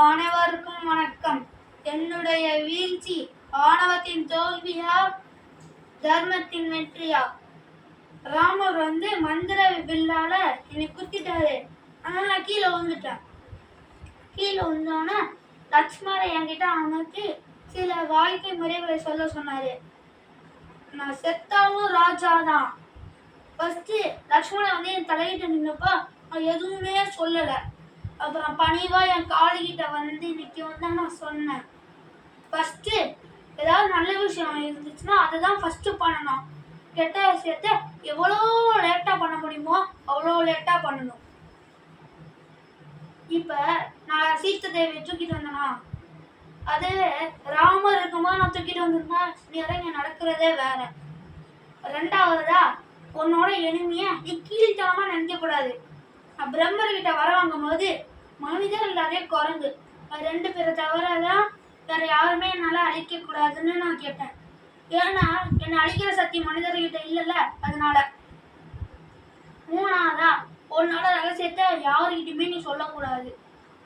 அனைவருக்கும் வணக்கம். என்னுடைய வீழ்ச்சி ஆணவத்தின் தோல்வியா, தர்மத்தின் வெற்றியா? ராமர் மந்திர வில்லால என்னை குத்திட்டாரு. அதனால நான் கீழே விழுந்துட்டேன். கீழே விழுந்தோன்னே லட்சுமணர் என்கிட்ட அவனுக்கு சில வாழ்க்கை முறைகளை சொல்ல சொன்னாரு. நான் செத்தாலும் ராஜாதான். ஃபர்ஸ்ட் லட்சுமணன் என் தலையிட்ட நின்னப்போ நான் எதுவுமே சொல்லலை. அப்புறம் பணிவா என் காலுகிட்ட இன்னைக்கு நான் சொன்னேன். ஃபர்ஸ்ட் ஏதாவது நல்ல விஷயம் இருந்துச்சுன்னா அதை தான் ஃபர்ஸ்ட் பண்ணணும். கெட்ட விஷயத்த எவ்வளோ லேட்டா பண்ண முடியுமோ அவ்வளோ லேட்டா பண்ணணும். இப்ப நான் சீத்த தேவியை தூக்கிட்டு வந்தேனா, அது ராமர் இருக்கும்போது நான் தூக்கிட்டு வந்திருந்தா இங்க நடக்கிறதே வேற. ரெண்டாவதா, உன்னோட எளிமைய நீ கீழ்த்தனமா நினைக்க கூடாது. நான் பிரம்மர்கிட்ட வர வாங்கும் போது மனிதர் இல்லாதே குரங்கு, ரெண்டு பேரை தவிரதான் வேற யாருமே என்னால அழிக்க கூடாதுன்னு நான் கேட்டேன். ஏன்னா என்னை அழிக்கிற சக்தி மனிதர்கிட்ட இல்லைல்ல, அதனால. மூணாவதா, உன்னோட ரகசியத்தை யாருக்கிட்டுமே நீ சொல்லக்கூடாது.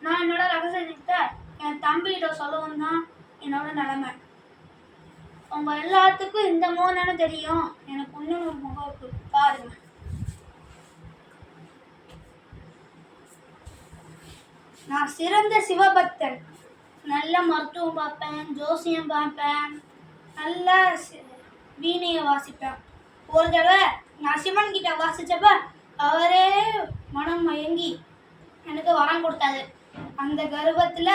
நான் என்னோட ரகசியத்தை என் தம்பிகிட்ட சொல்லவும் தான் என்னோட நிலைமை. உங்க எல்லாத்துக்கும் இந்த மூணு தெரியும். எனக்கு இன்னொரு முகம் பாருங்க. நான் சிறந்த சிவபக்தன். நல்ல மருத்துவம் பார்ப்பேன், ஜோசியம் பார்ப்பேன், நல்ல வீணையை வாசிப்பேன். ஒரு தடவை நான் சிவன் கிட்ட வாசிச்சப்ப அவரே மனம் மயங்கி எனக்கு வரம் கொடுத்தாரு. அந்த கர்ப்பத்துல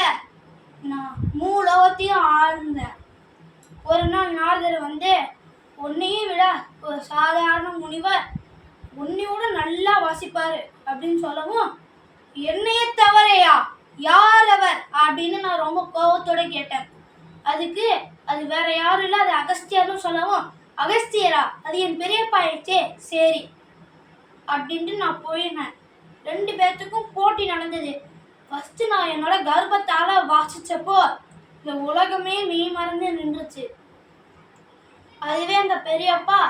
நான் மூலோகத்தையும் ஆழ்ந்தேன். ஒரு நாள் நாரதர் உன்னையும் விட ஒரு சாதாரண முனிவர் உன்னையோட நல்லா வாசிப்பாரு அப்படின்னு சொல்லவும், என்னையே தவறையா, யார் அவர் அப்படின்னு நான் ரொம்ப கோபத்தோட கேட்டேன். அதுக்கு அது வேற யாரும் இல்லை, அது அகஸ்தியர்னு சொல்லவும், அகஸ்தியரா, அது என் பெரியப்பா ஆயிடுச்சே, சரி அப்படின்ட்டு நான் போயிருந்தேன். ரெண்டு பேர்த்துக்கும் போட்டி நடந்தது. ஃபர்ஸ்ட் நான் என்னோட கர்ப்பத்தால வாசிச்சப்போ இந்த உலகமே மெய் மறந்து நின்றுச்சு. அதுவே அந்த பெரியப்பா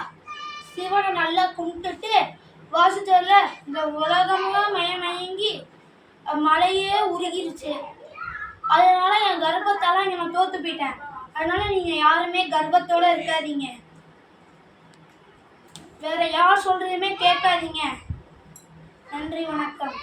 சிவனை நல்லா கும்பிட்டுட்டு வாசிச்சதுல இந்த உலகமும் மயங்கி மலையே உருகிருச்சு. அதனால என் கர்ப்பத்தால நான் தோத்து போயிட்டேன். அதனால நீங்க யாருமே கர்ப்பத்தோட இருக்காதீங்க, வேற யார் சொல்றதுமே கேட்காதீங்க. நன்றி, வணக்கம்.